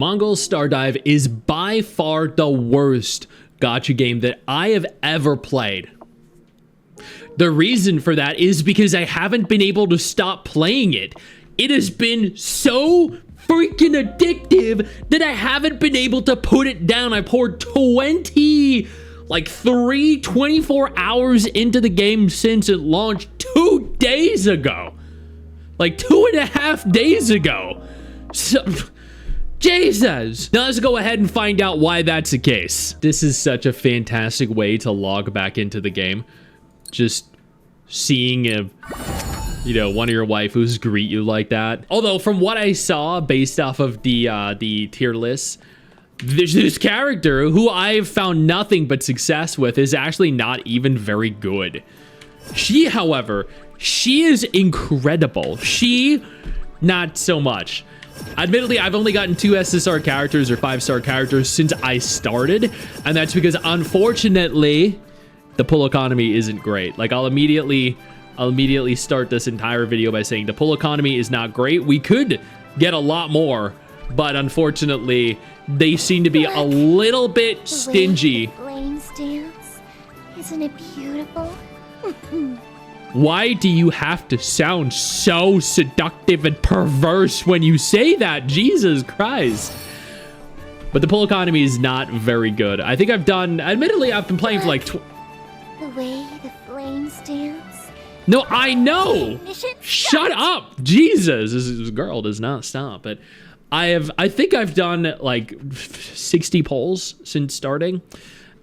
Mongil Stardive is by far the worst gacha game that I have ever played. The reason for that is because I haven't been able to stop playing it. It has been so freaking addictive that I haven't been able to put it down. I poured 24 hours into the game since it launched 2 days ago. Like 2.5 days ago. So, Jesus. Now let's go ahead and find out why that's the case. This is such a fantastic way to log back into the game. Just seeing one of your waifus greet you like that. Although from what I saw based off of the tier list, this character who I've found nothing but success with is actually not even very good. She, however, she is incredible. She, not so much. Admittedly, I've only gotten 2 SSR characters or 5-star characters since I started, and that's because, unfortunately, the pull economy isn't great. Like, I'll immediately start this entire video by saying the pull economy is not great. We could get a lot more, but unfortunately, they seem to be a little bit stingy. Flames dance. Isn't it beautiful? Why do you have to sound so seductive and perverse when you say that? Jesus Christ. But the pull economy is not very good. I think I've done, admittedly, I've been playing for like... The way the flames dance. No, I know. Shut up. Jesus, this girl does not stop. But I think I've done like 60 polls since starting.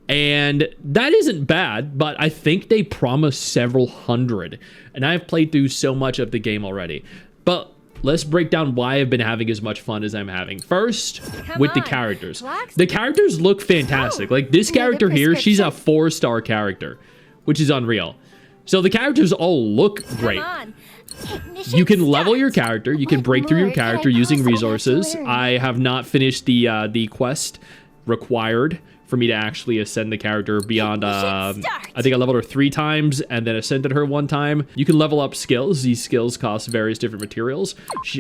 And that isn't bad, but I think they promise several hundred. And I've played through so much of the game already. But let's break down why I've been having as much fun as I'm having. First, with the characters. The characters look fantastic. Like this character here, she's a 4-star character, which is unreal. So the characters all look great. You can level your character. You can break through your character using resources. I have not finished the quest required for me to actually ascend the character beyond, I think I leveled her 3 times and then ascended her 1 time. You can level up skills. These skills cost various different materials.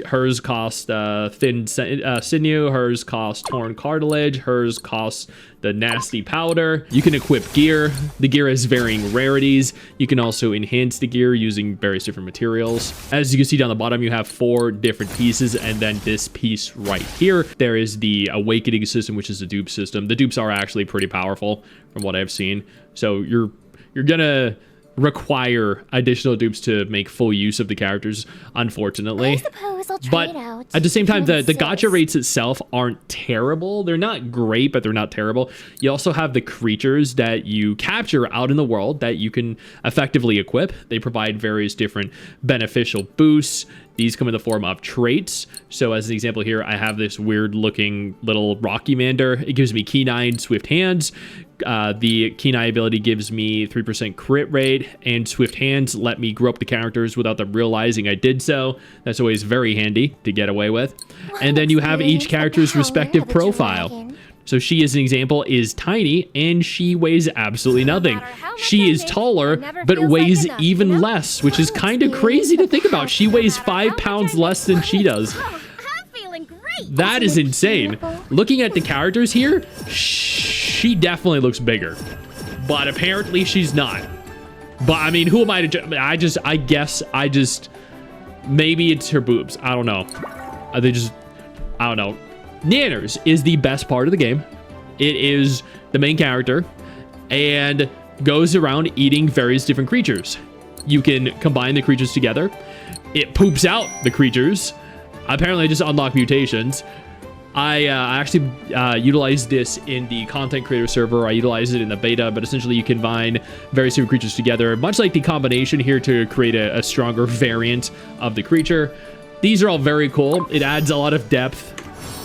Hers cost thin sinew, hers cost torn cartilage, hers costs the nasty powder. You can equip gear. The gear has varying rarities. You can also enhance the gear using various different materials. As you can see down the bottom, you have 4 different pieces, and then this piece right here. There is the awakening system, which is the dupe system. The dupes are actually pretty powerful from what I've seen. So you're gonna require additional dupes to make full use of the characters, unfortunately. I suppose I'll try it out. At the same time, the gacha rates itself aren't terrible. They're not great, but they're not terrible. You also have the creatures that you capture out in the world that you can effectively equip. They provide various different beneficial boosts. These come in the form of traits. So as an example here, I have this weird looking little Rocky Mander. It gives me Keen Eye and Swift Hands. The Keen Eye ability gives me 3% crit rate, and Swift Hands let me grow up the characters without them realizing I did so. That's always very handy to get away with. And then you have each character's respective profile. So she, as an example, is tiny, and she weighs absolutely nothing. She is taller, but weighs even less, which is kind of crazy to think about. She weighs 5 pounds less than she does. That is insane. Looking at the characters here, she definitely looks bigger, but apparently she's not. But I mean, who am I to I guess maybe it's her boobs. I don't know. I don't know. Nanners is the best part of the game. It is the main character and goes around eating various different creatures. You can combine the creatures together. It poops out the creatures. Apparently, I just unlock mutations. I actually utilized this in the content creator server. I utilized it in the beta, but essentially you combine various different creatures together, much like the combination here, to create a stronger variant of the creature. These are all very cool. It adds a lot of depth,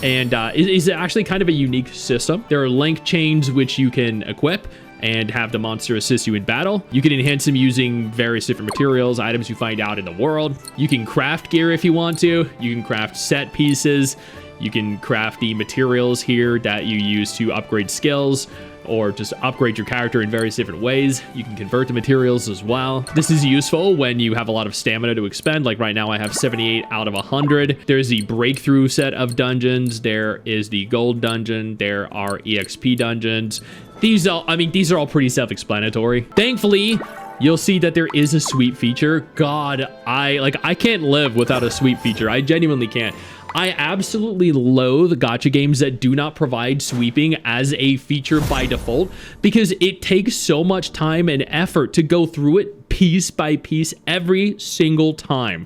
and it is actually kind of a unique system. There are link chains which you can equip and have the monster assist you in battle. You can enhance them using various different materials, items you find out in the world. You can craft gear if you want to. You can craft set pieces. You can craft the materials here that you use to upgrade skills or just upgrade your character in various different ways. You can convert the materials as well. This is useful when you have a lot of stamina to expend. Like right now I have 78 out of 100. There's the breakthrough set of dungeons. There is the gold dungeon. There are EXP dungeons. These are all pretty self-explanatory. Thankfully, you'll see that there is a sweep feature. God, I can't live without a sweep feature. I genuinely can't. I absolutely loathe gacha games that do not provide sweeping as a feature by default because it takes so much time and effort to go through it piece by piece every single time.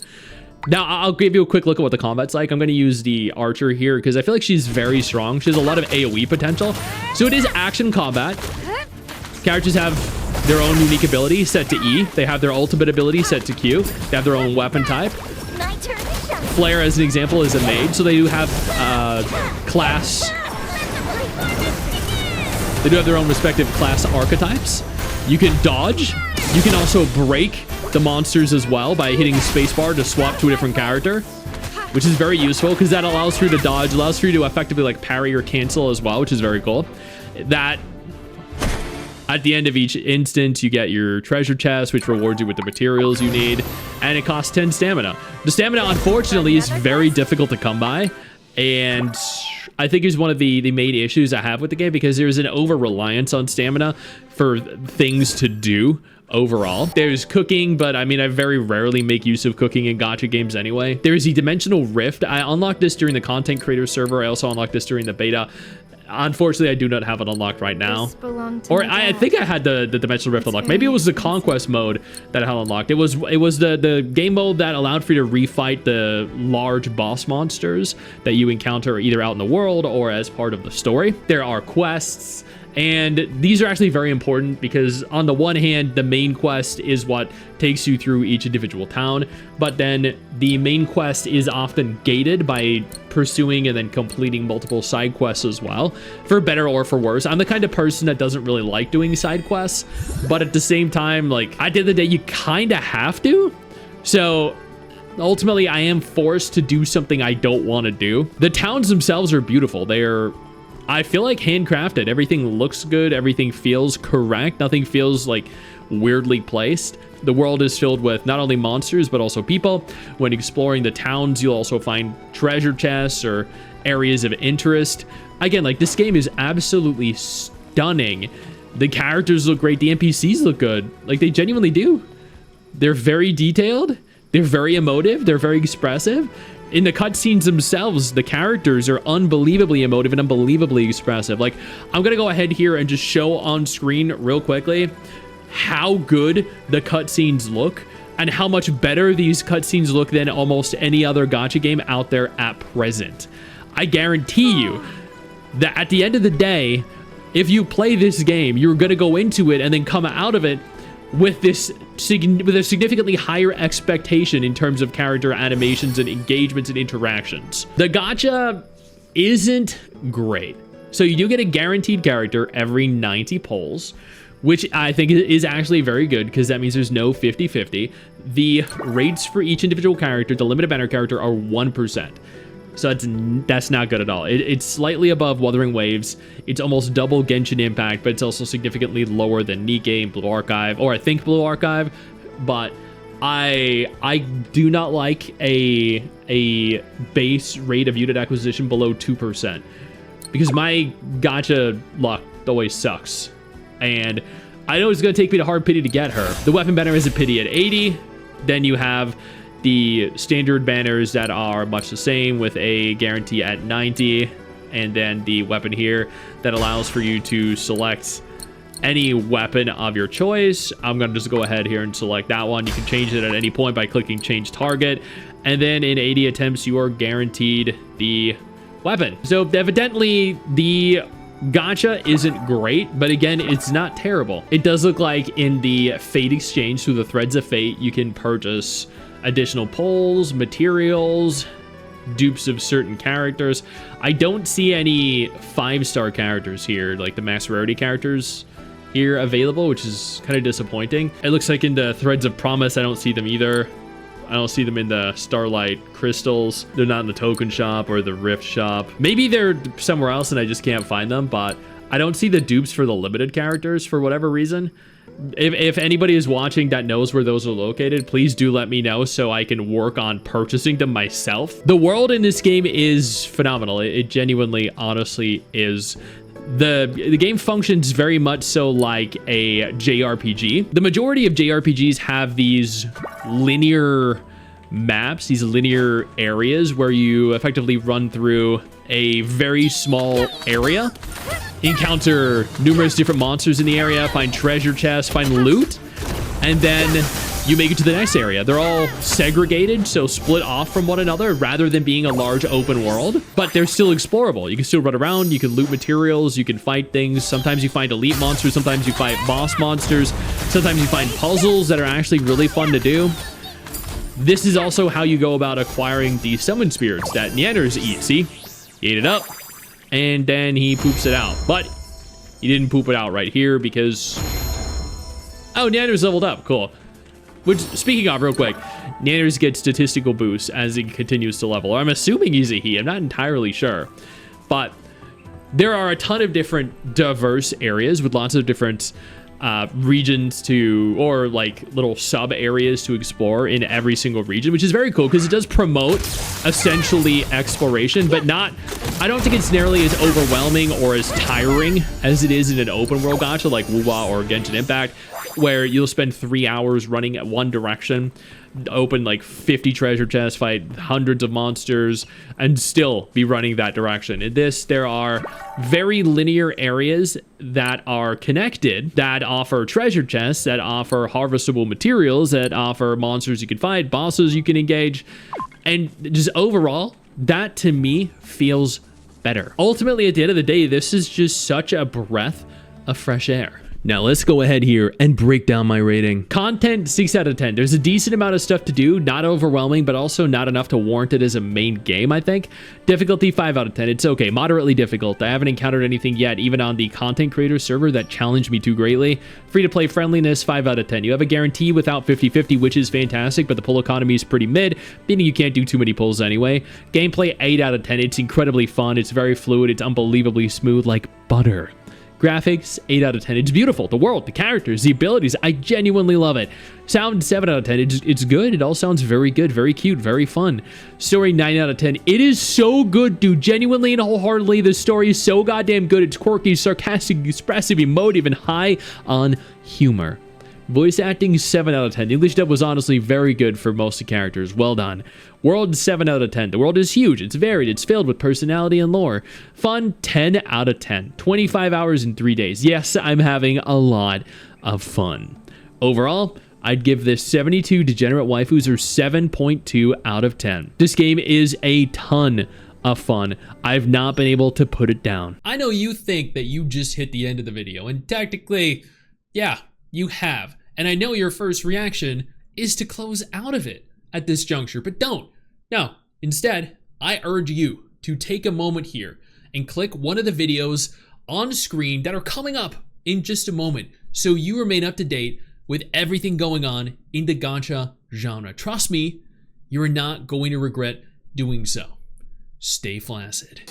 Now, I'll give you a quick look at what the combat's like. I'm going to use the archer here because I feel like she's very strong. She has a lot of AoE potential. So it is action combat. Characters have their own unique ability set to E. They have their ultimate ability set to Q. They have their own weapon type. Flare, as an example, is a mage, so they do have class. They do have their own respective class archetypes. You can dodge. You can also break the monsters as well by hitting spacebar to swap to a different character, which is very useful because that allows for you to dodge, allows for you to effectively like parry or cancel as well, which is very cool. That at the end of each instance, you get your treasure chest, which rewards you with the materials you need, and it costs 10 stamina. The stamina, unfortunately, is very difficult to come by, and I think is one of the main issues I have with the game because there's an over-reliance on stamina for things to do overall. There's cooking, but I mean, I very rarely make use of cooking in gacha games anyway. There's the Dimensional Rift. I unlocked this during the content creator server. I also unlocked this during the beta. Unfortunately, I do not have it unlocked right now. Or I think I had the Dimensional Rift unlocked. Maybe it was the Conquest mode that I had unlocked. It was the game mode that allowed for you to refight the large boss monsters that you encounter either out in the world or as part of the story. There are quests, and these are actually very important because on the one hand, the main quest is what takes you through each individual town, but then the main quest is often gated by pursuing and then completing multiple side quests as well, for better or for worse. I'm the kind of person that doesn't really like doing side quests, but at the same time, like, at the end of the day, you kind of have to. So ultimately, I am forced to do something I don't want to do. The towns themselves are beautiful. They are, I feel like, handcrafted. Everything looks good. Everything feels correct. Nothing feels like weirdly placed. The world is filled with not only monsters, but also people. When exploring the towns, you'll also find treasure chests or areas of interest. Again, like, this game is absolutely stunning. The characters look great. The NPCs look good. Like, they genuinely do. They're very detailed. They're very emotive. They're very expressive. In the cutscenes themselves, the characters are unbelievably emotive and unbelievably expressive. Like, I'm going to go ahead here and just show on screen real quickly how good the cutscenes look and how much better these cutscenes look than almost any other gacha game out there at present. I guarantee you that at the end of the day, if you play this game, you're going to go into it and then come out of it with a significantly higher expectation in terms of character animations and engagements and interactions. The gacha isn't great. So you do get a guaranteed character every 90 polls, which I think is actually very good because that means there's no 50-50. The rates for each individual character, the limited banner character, are 1%. So that's not good at all. It's slightly above Wuthering Waves. It's almost double Genshin Impact, but it's also significantly lower than Nikke and Blue Archive, or I think Blue Archive. But I do not like a base rate of unit acquisition below 2%, because my gacha luck always sucks, and I know it's going to take me to hard pity to get her. The weapon banner is a pity at 80. Then you have the standard banners that are much the same with a guarantee at 90, and then the weapon here that allows for you to select any weapon of your choice. I'm going to just go ahead here and select that one. You can change it at any point by clicking change target, and then in 80 attempts you are guaranteed the weapon. So evidently the gacha isn't great, but again, it's not terrible. It does look like in the Fate exchange through the Threads of Fate, you can purchase additional polls, materials, dupes of certain characters. I don't see any 5-star characters here, like the max rarity characters here available, which is kind of disappointing. It looks like in the Threads of Promise, I don't see them either. I don't see them in the Starlight Crystals. They're not in the token shop or the Rift shop. Maybe they're somewhere else and I just can't find them, but I don't see the dupes for the limited characters for whatever reason. If anybody is watching that knows where those are located, please do let me know so I can work on purchasing them myself. The world in this game is phenomenal. It genuinely, honestly is. The game functions very much so like a JRPG. The majority of JRPGs have these linear maps, these linear areas where you effectively run through a very small area, encounter numerous different monsters in the area, find treasure chests, find loot, and then you make it to the next area. They're all segregated, so split off from one another rather than being a large open world, but they're still explorable. You can still run around, you can loot materials, you can fight things. Sometimes you find elite monsters, sometimes you fight boss monsters, sometimes you find puzzles that are actually really fun to do. This is also how you go about acquiring the summon spirits that Neanders eat. See? He ate it up, and then he poops it out. But he didn't poop it out right here because... Oh, Neanders leveled up. Cool. Which, speaking of, real quick, Neanders gets statistical boosts as he continues to level. I'm assuming he's a he. I'm not entirely sure. But there are a ton of different diverse areas with lots of different regions to, or like little sub areas to explore in every single region, which is very cool because it does promote essentially exploration, but not, I don't think it's nearly as overwhelming or as tiring as it is in an open world gacha like Wuwa or Genshin Impact, where you'll spend 3 hours running at one direction, open like 50 treasure chests, fight hundreds of monsters, and still be running that direction. In this, there are very linear areas that are connected, that offer treasure chests, that offer harvestable materials, that offer monsters you can fight, bosses you can engage, and just overall, that to me feels better. Ultimately, at the end of the day, this is just such a breath of fresh air. Now let's go ahead here and break down my rating. Content, 6 out of 10. There's a decent amount of stuff to do, not overwhelming, but also not enough to warrant it as a main game, I think. Difficulty, 5 out of 10. It's okay, moderately difficult. I haven't encountered anything yet, even on the content creator server, that challenged me too greatly. Free-to-play friendliness, 5 out of 10. You have a guarantee without 50-50, which is fantastic, but the pull economy is pretty mid, meaning you can't do too many pulls anyway. Gameplay, 8 out of 10. It's incredibly fun. It's very fluid. It's unbelievably smooth like butter. Graphics, 8 out of 10. It's beautiful. The world, the characters, the abilities. I genuinely love it. Sound, 7 out of 10. It's good. It all sounds very good, very cute, very fun. Story, 9 out of 10. It is so good, dude. Genuinely and wholeheartedly, the story is so goddamn good. It's quirky, sarcastic, expressive, emotive, and high on humor. Voice acting, 7 out of 10. The English dub was honestly very good for most of the characters. Well done. World, 7 out of 10. The world is huge. It's varied. It's filled with personality and lore. Fun, 10 out of 10. 25 hours in 3 days. Yes, I'm having a lot of fun. Overall, I'd give this 72 degenerate waifus or 7.2 out of 10. This game is a ton of fun. I've not been able to put it down. I know you think that you just hit the end of the video, and technically, yeah, you have. And I know your first reaction is to close out of it at this juncture, but don't. No, instead, I urge you to take a moment here and click one of the videos on screen that are coming up in just a moment so you remain up to date with everything going on in the gacha genre. Trust me, you're not going to regret doing so. Stay flaccid.